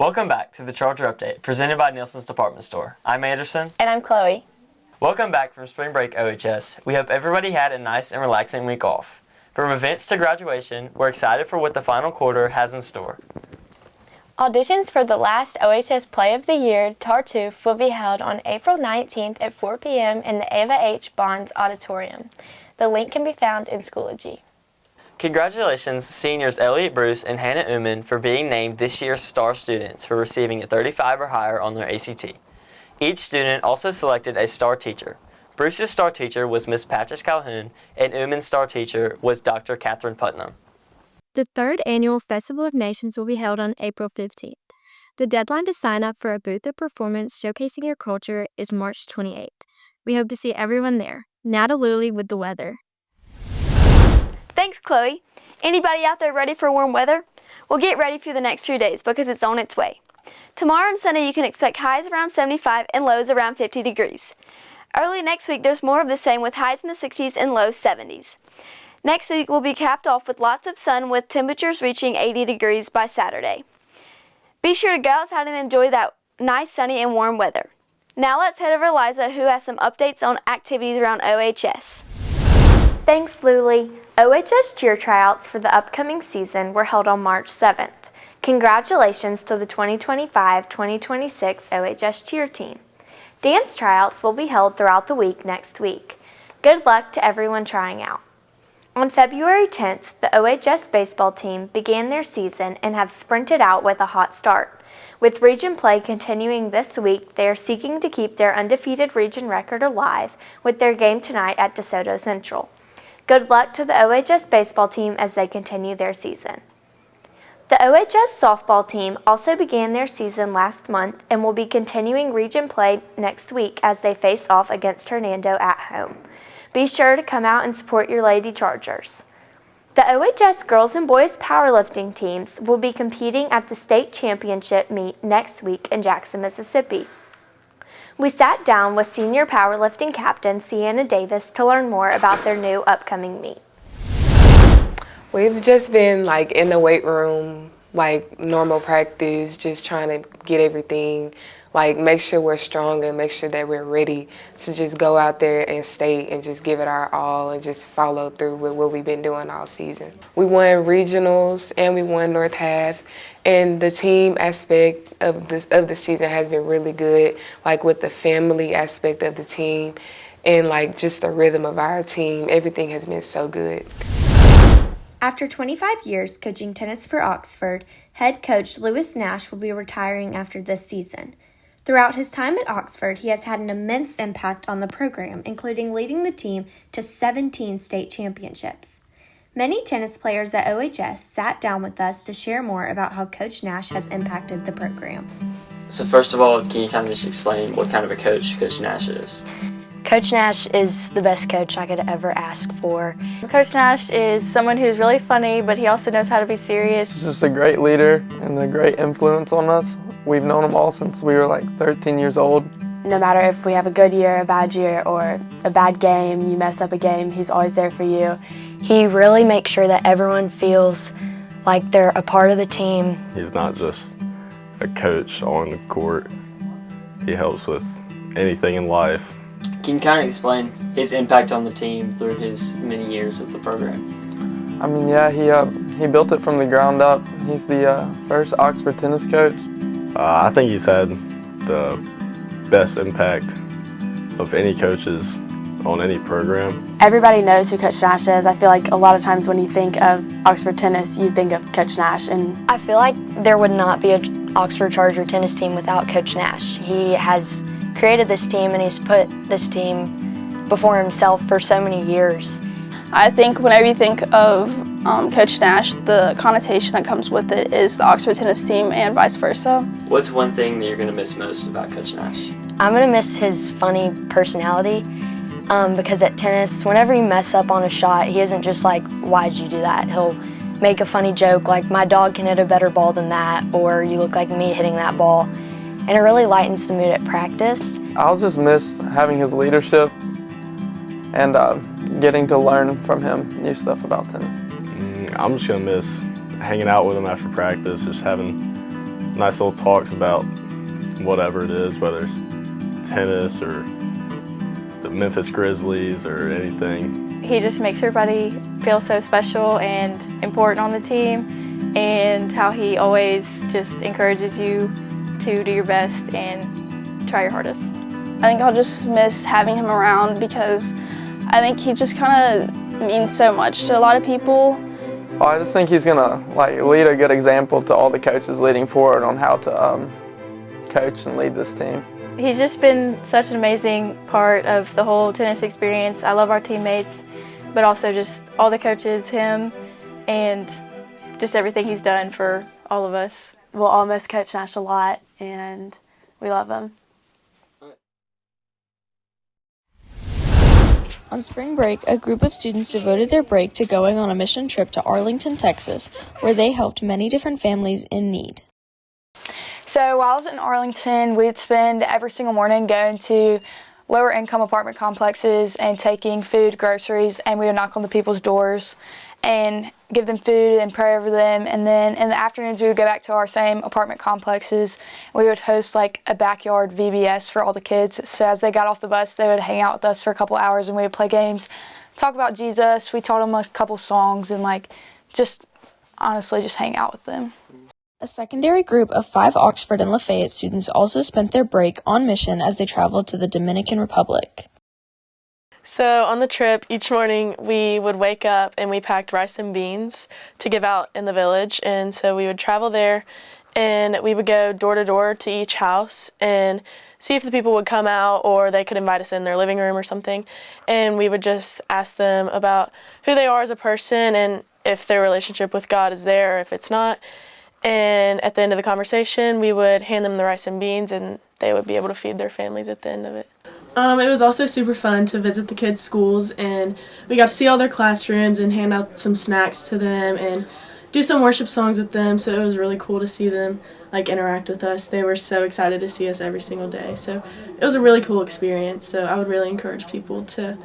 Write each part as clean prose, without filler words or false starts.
Welcome back to the Charger Update, presented by Nielsen's Department Store. I'm Anderson. And I'm Chloe. Welcome back from spring break, OHS. We hope everybody had a nice and relaxing week off. From events to graduation, we're excited for what the final quarter has in store. Auditions for the last OHS Play of the Year, Tartuffe, will be held on April 19th at 4 p.m. in the Ava H. Bonds Auditorium. The link can be found in Schoology. Congratulations, seniors Elliot Bruce and Hannah Uman, for being named this year's Star Students for receiving a 35 or higher on their ACT. Each student also selected a Star Teacher. Bruce's Star Teacher was Miss Patches Calhoun, and Uman's Star Teacher was Dr. Catherine Putnam. The third annual Festival of Nations will be held on April 15th. The deadline to sign up for a booth or performance showcasing your culture is March 28th. We hope to see everyone there. Now to Luli with the weather. Thanks, Chloe. Anybody out there ready for warm weather? Well, get ready for the next few days because it's on its way. Tomorrow and Sunday you can expect highs around 75 and lows around 50 degrees. Early next week there's more of the same with highs in the 60s and lows 70s. Next week will be capped off with lots of sun with temperatures reaching 80 degrees by Saturday. Be sure to go outside and enjoy that nice sunny and warm weather. Now let's head over to Liza, who has some updates on activities around OHS. Thanks, Luli. OHS cheer tryouts for the upcoming season were held on March 7th. Congratulations to the 2025-2026 OHS cheer team. Dance tryouts will be held throughout the week next week. Good luck to everyone trying out. On February 10th, the OHS baseball team began their season and have sprinted out with a hot start. With region play continuing this week, they are seeking to keep their undefeated region record alive with their game tonight at DeSoto Central. Good luck to the OHS baseball team as they continue their season. The OHS softball team also began their season last month and will be continuing region play next week as they face off against Hernando at home. Be sure to come out and support your Lady Chargers. The OHS girls and boys powerlifting teams will be competing at the state championship meet next week in Jackson, Mississippi. We sat down with senior powerlifting captain Sienna Davis to learn more about their new upcoming meet. We've just been in the weight room, normal practice, just trying to get everything, make sure we're strong and make sure that we're ready to just go out there and state and just give it our all and just follow through with what we've been doing all season. We won regionals and we won North Half, and the team aspect of the season has been really good, with the family aspect of the team and just the rhythm of our team. Everything has been so good. After 25 years coaching tennis for Oxford, head coach Lewis Nash will be retiring after this season. Throughout his time at Oxford, he has had an immense impact on the program, including leading the team to 17 state championships. Many tennis players at OHS sat down with us to share more about how Coach Nash has impacted the program. So first of all, can you kind of just explain what kind of a coach Coach Nash is? Coach Nash is the best coach I could ever ask for. Coach Nash is someone who's really funny, but he also knows how to be serious. He's just a great leader and a great influence on us. We've known him all since we were 13 years old. No matter if we have a good year, a bad year, or a bad game, you mess up a game, he's always there for you. He really makes sure that everyone feels like they're a part of the team. He's not just a coach on the court. He helps with anything in life. Can you kind of explain his impact on the team through his many years with the program? He built it from the ground up. He's the first Oxford tennis coach. I think he's had the best impact of any coaches on any program. Everybody knows who Coach Nash is. I feel like a lot of times when you think of Oxford tennis, you think of Coach Nash. And I feel like there would not be an Oxford Charger tennis team without Coach Nash. He has created this team and he's put this team before himself for so many years. I think whenever you think of Coach Nash, the connotation that comes with it is the Oxford tennis team and vice versa. What's one thing that you're going to miss most about Coach Nash? I'm going to miss his funny personality because at tennis, whenever you mess up on a shot, he isn't just like, why'd you do that? He'll make a funny joke like, my dog can hit a better ball than that, or you look like me hitting that ball. And it really lightens the mood at practice. I'll just miss having his leadership and getting to learn from him new stuff about tennis. I'm just going to miss hanging out with him after practice, just having nice little talks about whatever it is, whether it's tennis or the Memphis Grizzlies or anything. He just makes everybody feel so special and important on the team, and how he always just encourages you to do your best and try your hardest. I think I'll just miss having him around because I think he just kind of means so much to a lot of people. Well, I just think he's gonna lead a good example to all the coaches leading forward on how to coach and lead this team. He's just been such an amazing part of the whole tennis experience. I love our teammates, but also just all the coaches, him, and just everything he's done for all of us. We'll all miss Coach Nash a lot, and we love him. On spring break, a group of students devoted their break to going on a mission trip to Arlington, Texas, where they helped many different families in need. So while I was in Arlington, we'd spend every single morning going to lower income apartment complexes and taking food, groceries, and we would knock on the people's doors and give them food and pray over them. And then in the afternoons, we would go back to our same apartment complexes. We would host like a backyard VBS for all the kids. So as they got off the bus, they would hang out with us for a couple hours and we would play games, talk about Jesus. We taught them a couple songs and just honestly just hang out with them. A secondary group of 5 Oxford and Lafayette students also spent their break on mission as they traveled to the Dominican Republic. So on the trip, each morning we would wake up and we packed rice and beans to give out in the village. And so we would travel there and we would go door to door to each house and see if the people would come out or they could invite us in their living room or something. And we would just ask them about who they are as a person and if their relationship with God is there or if it's not. And at the end of the conversation, we would hand them the rice and beans and they would be able to feed their families at the end of it. It was also super fun to visit the kids' schools, and we got to see all their classrooms and hand out some snacks to them and do some worship songs with them, so it was really cool to see them interact with us. They were so excited to see us every single day, so it was a really cool experience. So I would really encourage people to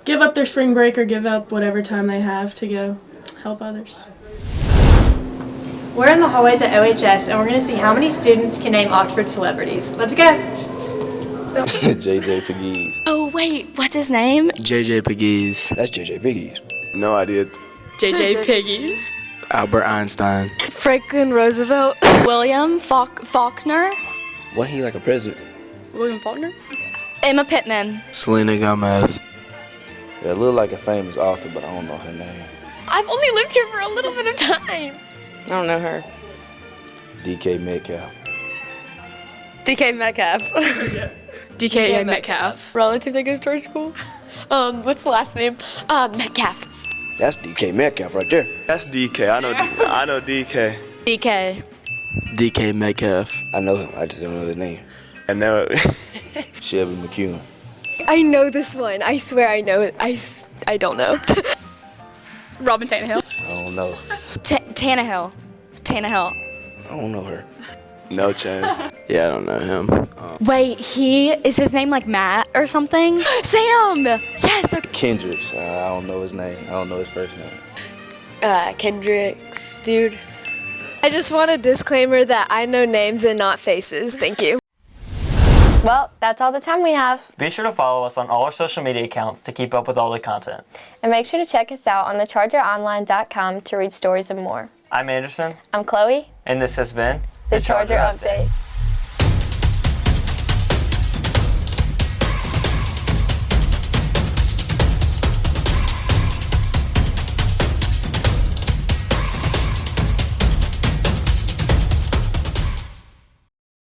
give up their spring break or give up whatever time they have to go help others. We're in the hallways at OHS, and we're going to see how many students can name Oxford celebrities. Let's go. JJ Pegues. Oh wait, what's his name? JJ Pegues. That's JJ Pegues. No idea. JJ Piggies. Albert Einstein. Franklin Roosevelt. William Faulkner. Wasn't he like a president? William Faulkner. Emma Pittman. Selena Gomez. Yeah, look like a famous author, but I don't know her name. I've only lived here for a little bit of time. I don't know her. DK Metcalf. DK Metcalf. DK Metcalf. Relative that goes to our school. What's the last name? Metcalf. That's DK Metcalf right there. That's DK. I know DK. DK. DK Metcalf. I know him. I just don't know the name. I know it. Shelby McEwen. I know this one. I swear I know it. I don't know. Robin Tannehill. I don't know. Tannehill. I don't know her. No chance. Yeah, I don't know him. Wait, is his name like Matt or something? Sam! Yes! Okay. Kendricks. I don't know his name. I don't know his first name. Kendricks, dude. I just want a disclaimer that I know names and not faces. Thank you. Well, that's all the time we have. Be sure to follow us on all our social media accounts to keep up with all the content. And make sure to check us out on thechargeronline.com to read stories and more. I'm Anderson. I'm Chloe. And this has been The Charger Update.